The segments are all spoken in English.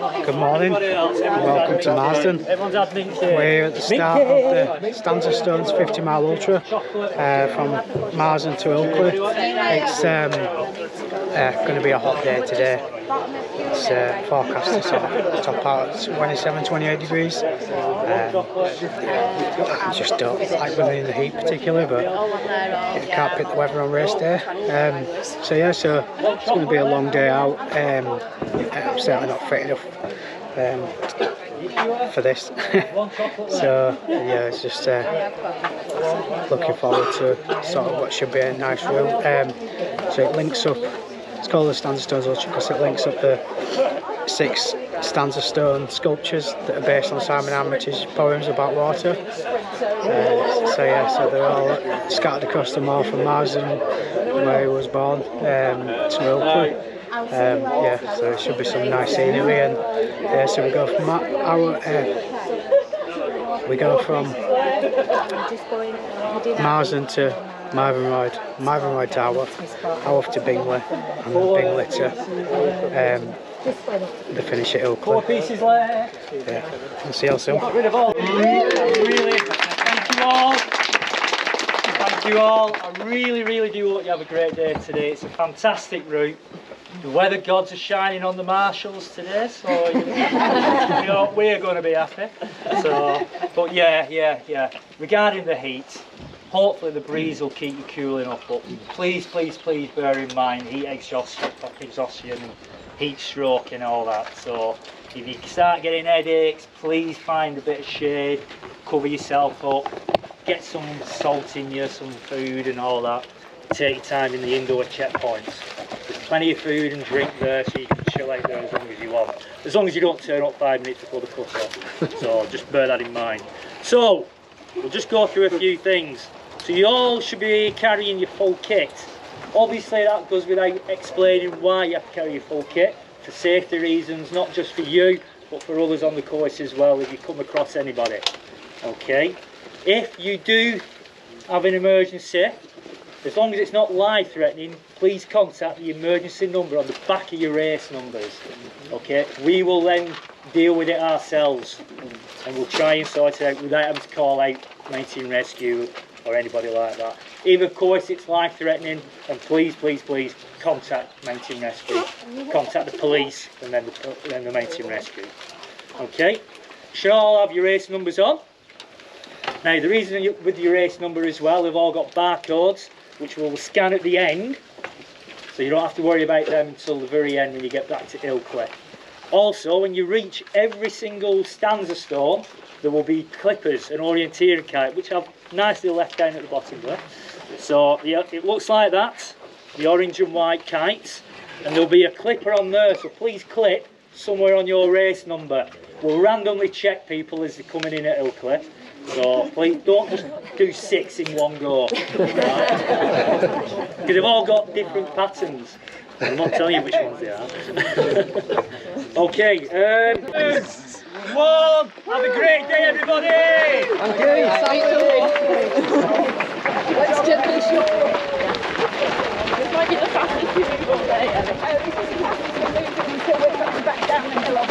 Good morning, welcome to Marsden. We're at the start of the Stanza Stones 50 mile ultra from Marsden to Ilkley. It's going to be a hot day today. It's forecast to top out at 27-28 degrees. I just don't like running in the heat particularly, but you can't pick the weather on race day. So it's going to be a long day out. I'm certainly not fit enough for this. So it's just looking forward to sort of what should be a nice route. So it links up. It's called the Stanza Stones Ultra because it links up the 6 stanza stone sculptures that are based on Simon Armitage's poems about water. So they're all scattered across the moor from Marsden, where he was born, to Ilkley. So it should be some nice scenery, and so we go from Marsden to Marvenroyd Tower, Haworth to Bingley, and Bingley to the finish at Ilkley. 4 pieces left. We'll see you all soon. Really, thank you all. Thank you all. I really do hope you have a great day today. It's a fantastic route. The weather gods are shining on the marshals today, so we're going to be happy. So, but yeah. Regarding the heat, hopefully the breeze will keep you cooling up. But please bear in mind heat exhaustion, heat stroke and all that. So if you start getting headaches, please find a bit of shade, cover yourself up, get some salt in you, some food and all that. Take your time in the indoor checkpoints. There's plenty of food and drink there, so you can chill out there as long as you want. As long as you don't turn up 5 minutes before the cut-off. So just bear that in mind. So we'll just go through a few things. So you all should be carrying your full kit. Obviously that goes without explaining why you have to carry your full kit. For safety reasons, not just for you, but for others on the course as well, if you come across anybody. Okay. If you do have an emergency, as long as it's not life-threatening, please contact the emergency number on the back of your race numbers. Okay, we will then deal with it ourselves, and we'll try and sort it out without having to call out 19 Rescue or anybody like that. If of course it's life-threatening, then please contact 19 Rescue, contact the police, and then the 19 Rescue. Okay, you should all have your race numbers on. Now the reason with your race number as well, they've all got barcodes which we'll scan at the end, so you don't have to worry about them until the very end when you get back to Ilkley. Also, when you reach every single stanza stone, there will be clippers and orienteering kite, which I've nicely left down at the bottom there. So yeah, it looks like that, the orange and white kites, and there'll be a clipper on there, so please clip somewhere on your race number. We'll randomly check people as they're coming in at Ilkley. So please don't just do 6 in one go, because they've all got different patterns. I'm not telling you which ones they are. Okay, 2, 1, have a great day everybody! Okay. Let's get this show. This might be the fastest you've ever back down the hill.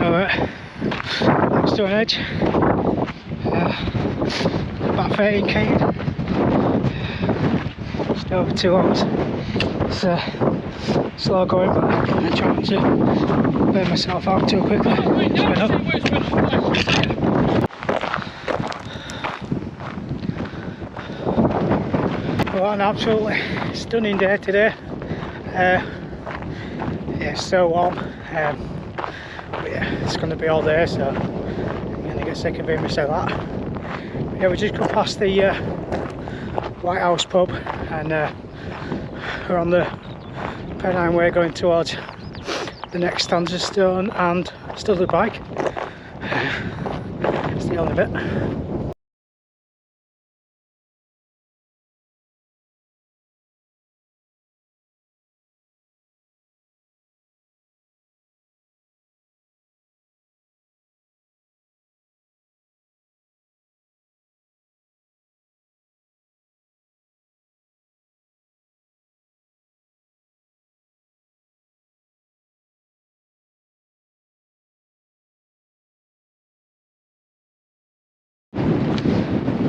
Next to an edge, about 13 km, just over 2 hours. It's slow going, but I'm trying to burn myself out too quickly. What an absolutely stunning day today. Yeah, it's so warm, but yeah, it's going to be all day, so I'm going to get sick of hearing me say that. But yeah, we just come past the White House pub, and we're on the Pennine Way going towards the next Stanza Stone and still the bike. It's the only bit.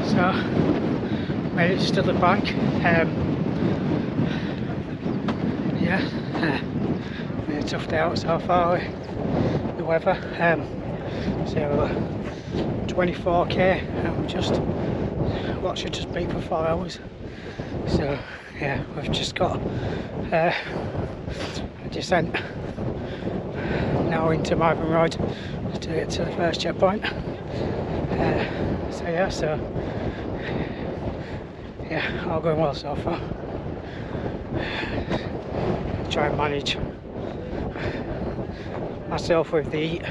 So, made it to the bank. Yeah, been a tough day out so far with the weather. So 24k, and we just should just beat for 4 hours. So yeah, we've just got a descent now into Marvin Road to get to the first checkpoint. So yeah, all going well so far. Try and manage myself with the eat,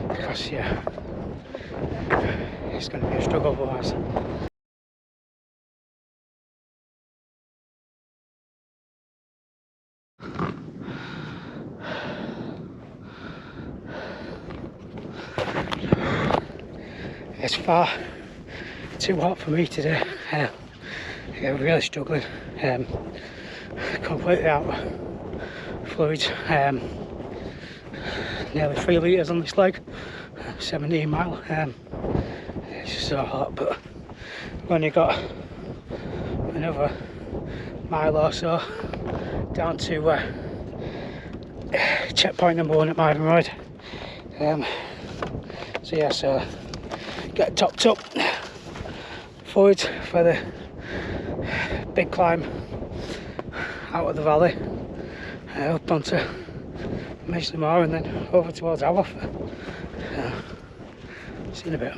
because yeah, it's going to be a struggle otherwise. It's far too hot for me today. Yeah, really struggling. Completely out of fluids. Nearly 3 litres on this leg. 17 mile. It's just so hot, but we've only got another mile or so down to checkpoint number 1 at Marvin Road. So yeah, so get topped up forward for the big climb out of the valley, up onto Maisley Moor, and then over towards Haworth. See you in a bit.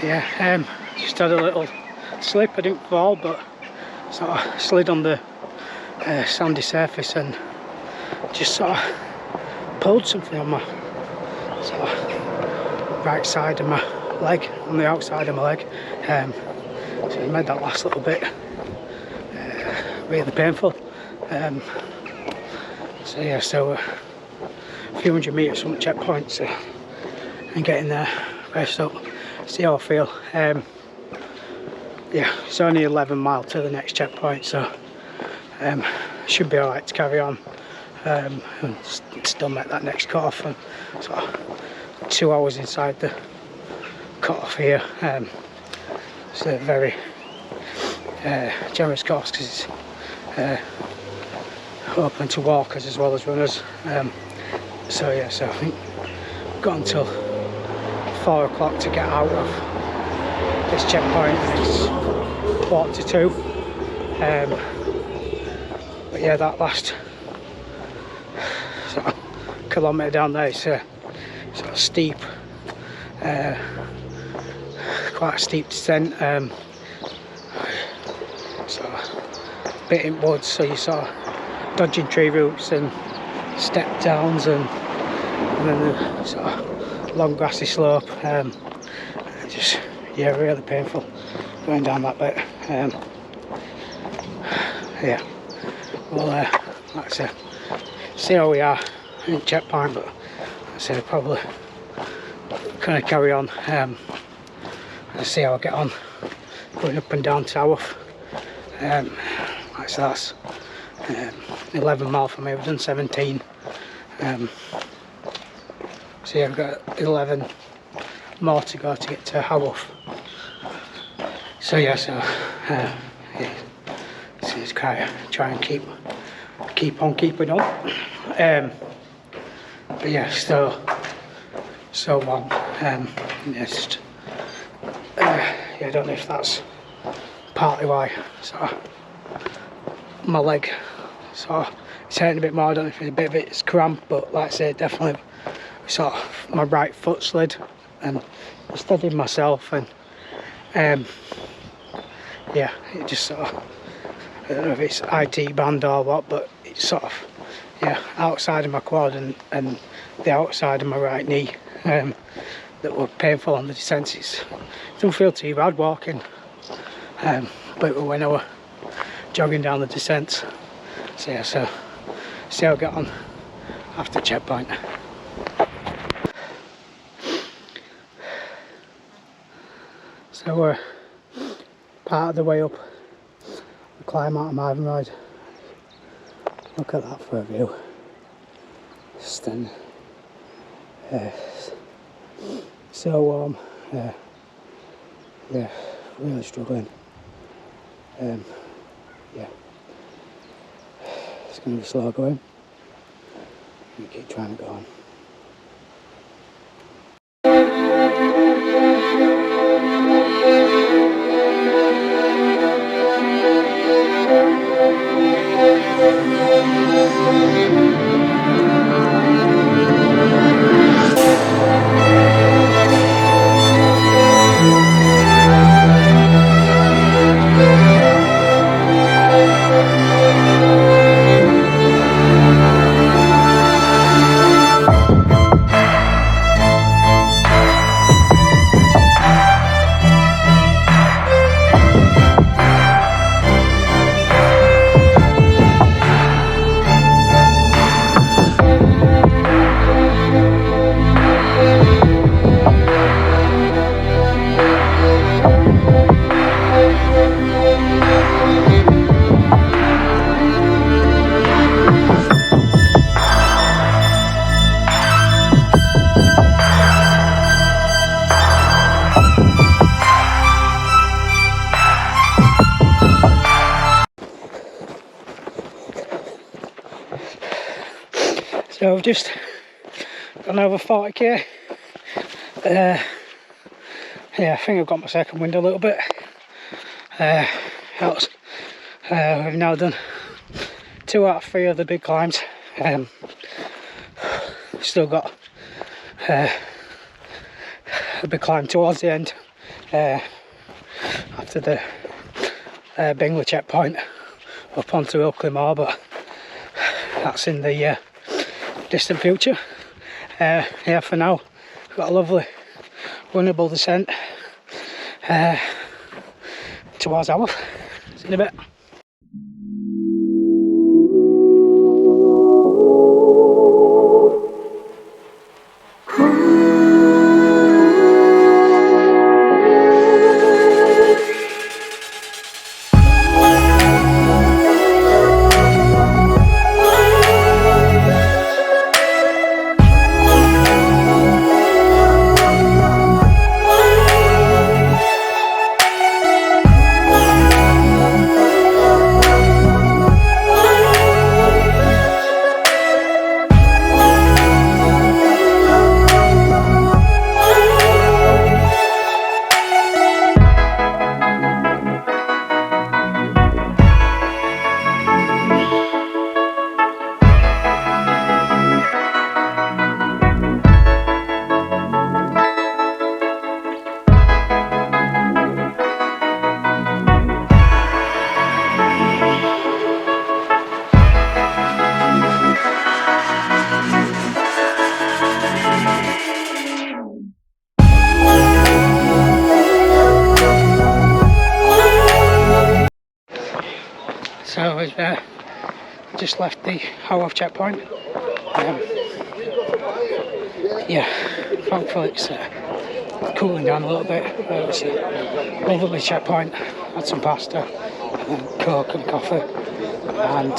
Yeah, just had a little slip. I didn't fall, but sort of slid on the sandy surface and just sort of pulled something on my sort of right side of my leg, on the outside of my leg. So it made that last little bit really painful. So yeah, so a few hundred metres from the checkpoints and getting there, rest up, see how I feel. Yeah, it's only 11 mile to the next checkpoint, so should be alright to carry on, and still make that next cut off, and sort of 2 hours inside the cut off here. It's a very generous course because it's open to walkers as well as runners. So yeah, so I think we've got until 4 o'clock to get out of this checkpoint, and it's 1:45. But yeah, that last sort of kilometre down there. It's a sort of steep, quite a steep descent. Sort of bit in woods, so you sort of dodging tree roots and step downs, and then the sort of long grassy slope. Just, yeah, really painful going down that bit. Yeah, well, like I said, see how we are in checkpoint, but like I said, probably kind of carry on and see how I get on going up and down Towerth. Like I said, that's 11 miles from here. We've done 17. So yeah, I've got 11 more to go to get to Haworth. So yeah, yeah, so just kind of try and keep on keeping on. But yeah, still so long. Yeah, I don't know if that's partly why. So my leg, so it's hurting a bit more. I don't know if it's a bit of it's cramp, but like I say, definitely sort of my right foot slid, and I steadied myself, and yeah, it just sort of, I don't know if it's IT band or what, but it's sort of, yeah, outside of my quad and the outside of my right knee that were painful on the descents. It don't feel too bad walking, but when I were jogging down the descents. So yeah, so see how I get on after checkpoint. So we're part of the way up the climb out of Marvin Road. Look at that for a view. Stunning. So warm. Yeah, really struggling. Yeah, it's going to be slow going. We keep trying to go on. So I've just gone over 40k. Yeah, I think I've got my second wind a little bit. Else, we've now done 2 out of 3 of the big climbs. Still got a big climb towards the end after the Bingley checkpoint up onto Ilkley Moor, but that's in the distant future. Yeah, for now we've got a lovely winnable descent towards Haworth. See you in a bit. just left the Haworth checkpoint. Yeah, thankfully it's cooling down a little bit. It was a lovely checkpoint. Had some pasta, and coke and coffee, and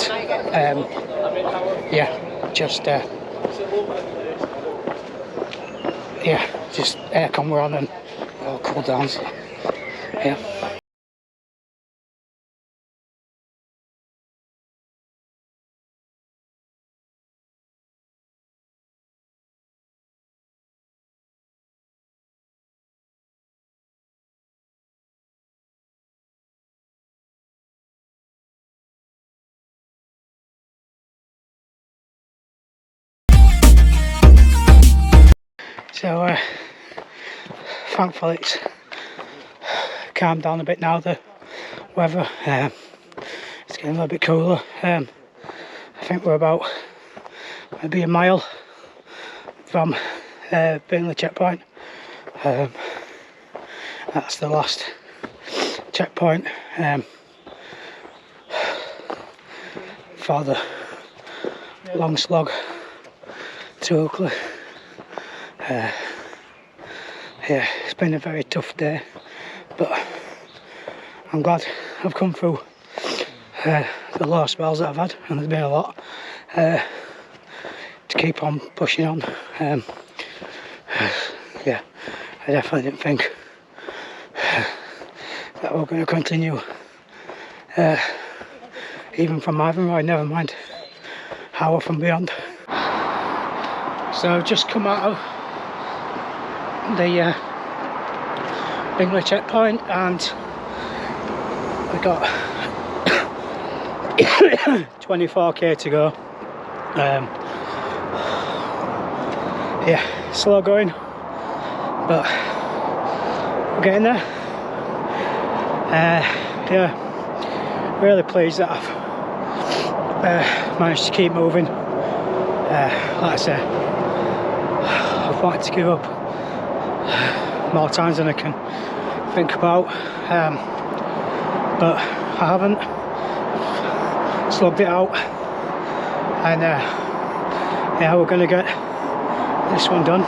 yeah, just aircon were on and it all cooled down. So, yeah. So thankfully it's calmed down a bit now, the weather. It's getting a little bit cooler. I think we're about maybe a mile from Burnley checkpoint. That's the last checkpoint for the long slog to Oakley. Yeah, it's been a very tough day, but I'm glad I've come through the low spells that I've had, and there's been a lot, to keep on pushing on. Yeah, I definitely didn't think that we're going to continue even from Ivanhoe, never mind Haworth and beyond. So I've just come out of the Bingley checkpoint, and we got 24k to go. Yeah, slow going, but we're getting there. Yeah, really pleased that I've managed to keep moving. Like I say, I've wanted to give up more times than I can think about, but I haven't. Slugged it out, and yeah, we're gonna get this one done.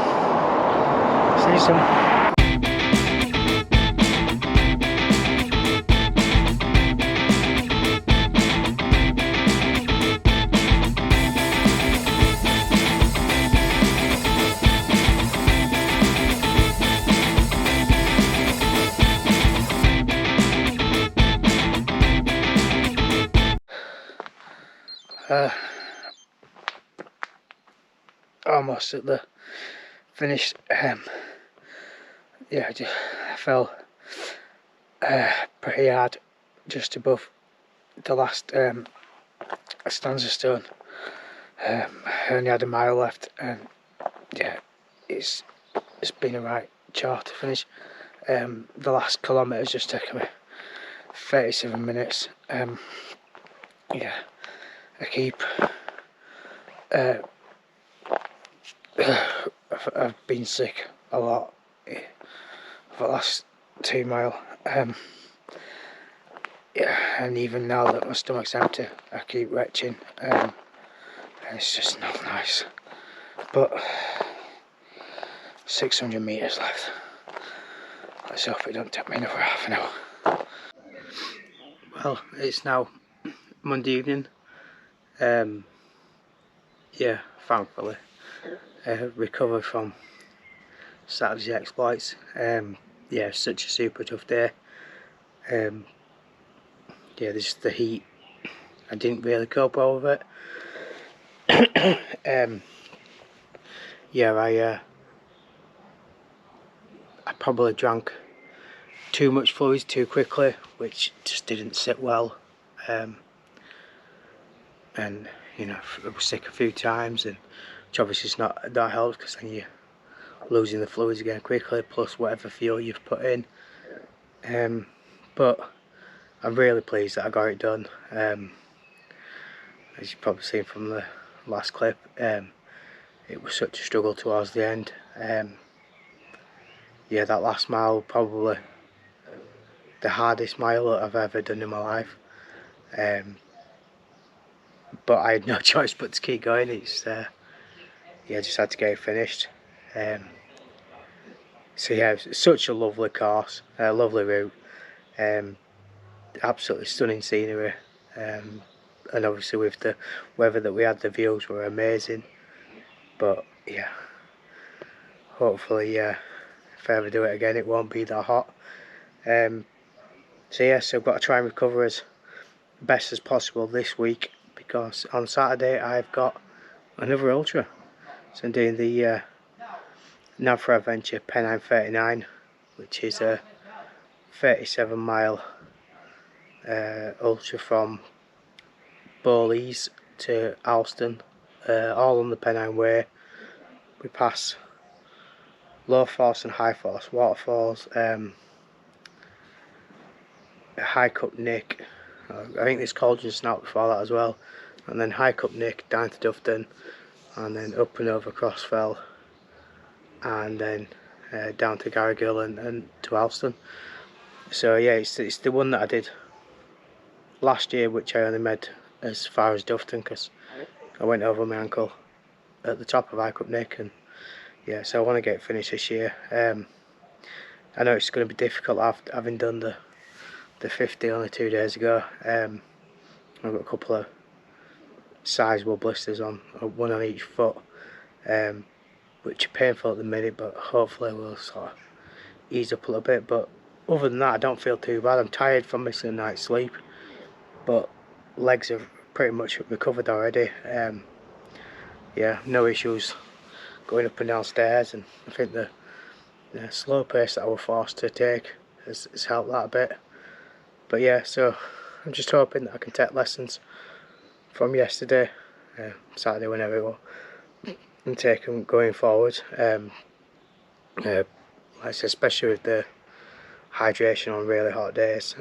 See you soon. Almost at the finish. Yeah, I fell pretty hard just above the last Stanza Stone. I only had a mile left, and yeah, it's been a right chore to finish. The last kilometre's just taken me 37 minutes. Yeah, I keep I've been sick a lot for the last 2 mile. Yeah, and even now that my stomach's empty, I keep retching, and it's just not nice. But 600 metres left. Let's hope it don't take me another half an hour. Well, it's now Monday evening. Yeah, thankfully recovered from Saturday's exploits. Yeah, such a super tough day. Yeah, there's the heat. I didn't really cope well with it. Yeah, I probably drank too much fluids too quickly, which just didn't sit well. And you know, I was sick a few times, and which obviously is not helps, because then you're losing the fluids again quickly, plus whatever fuel you've put in. But I'm really pleased that I got it done. As you've probably seen from the last clip, it was such a struggle towards the end. Yeah, that last mile probably the hardest mile that I've ever done in my life. but I had no choice but to keep going. It's yeah, just had to get it finished. So yeah, it's such a lovely course, a lovely route, absolutely stunning scenery, and obviously with the weather that we had, the views were amazing. But yeah, hopefully if I ever do it again, it won't be that hot. So yeah, so I've got to try and recover as best as possible this week, because on Saturday I've got another ultra. So I'm doing the Nav4 Adventure Pennine 39, which is a 37-mile ultra from Bowleys to Alston, all on the Pennine Way. We pass low force and high force waterfalls, High Cup Nick, I think there's Cauldron Snout before that as well, and then High Cup Nick down to Dufton, and then up and over Crossfell, and then down to Garrigill and to Alston. So yeah, it's the one that I did last year, which I only made as far as Dufton because I went over my ankle at the top of High Cup Nick, and yeah, so I want to get it finished this year. I know it's going to be difficult after having done the 50 only 2 days ago. I've got a couple of sizable blisters on, one on each foot, which are painful at the minute, but hopefully will sort of ease up a little bit. But other than that, I don't feel too bad. I'm tired from missing a night's sleep, but legs have pretty much recovered already. Yeah, no issues going up and down stairs, and I think the slow pace that I was forced to take has helped that a bit. But yeah, so I'm just hoping that I can take lessons from yesterday, Saturday, whenever it was, and take them going forward. Like I said, especially with the hydration on really hot days,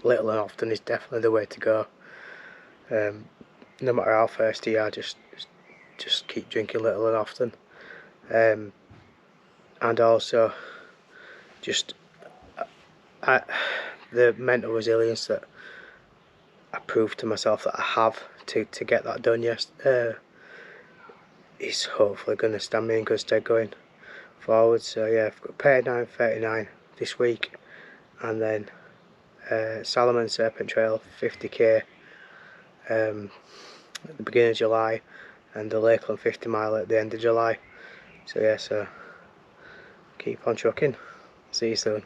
little and often is definitely the way to go. No matter how thirsty you are, just keep drinking little and often, and also just the mental resilience that I proved to myself that I have to get that done is hopefully going to stand me in good stead going forward. So yeah, I've got Pennine 39 this week, and then Salomon Serpent Trail 50k at the beginning of July, and the Lakeland 50 mile at the end of July. So yeah, so keep on trucking. See you soon.